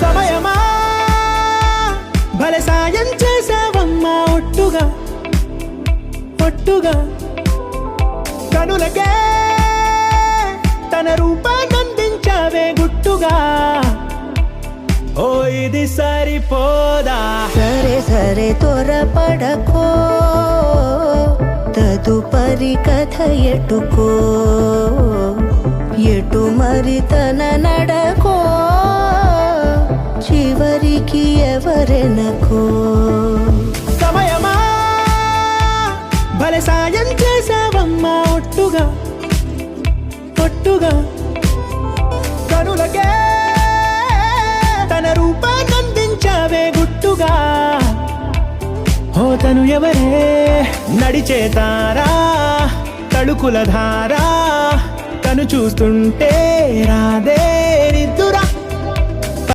సమయమా భలే సాయం చేసావమ్మా ఒట్టుగా ఒట్టుగా కనులకే తన రూపాన్నందించావే గుట్టుగా ఓ ఇది సరిపోదా సరే సరే త్వరపడకో తదుపరి కథ ఎటుకో ఎటు మరి తన నడకో చివరికి ఎవరెనకో సమయమా భలే సాయం చేసావమ్మా ఒట్టుగా ఒట్టుగా కనులకే తన రూపాన్నందించావే గుట్టుగా ఓ తను ఎవరే నడిచే తారా తళుకుల ధారా తను చూస్తుంటే రాదే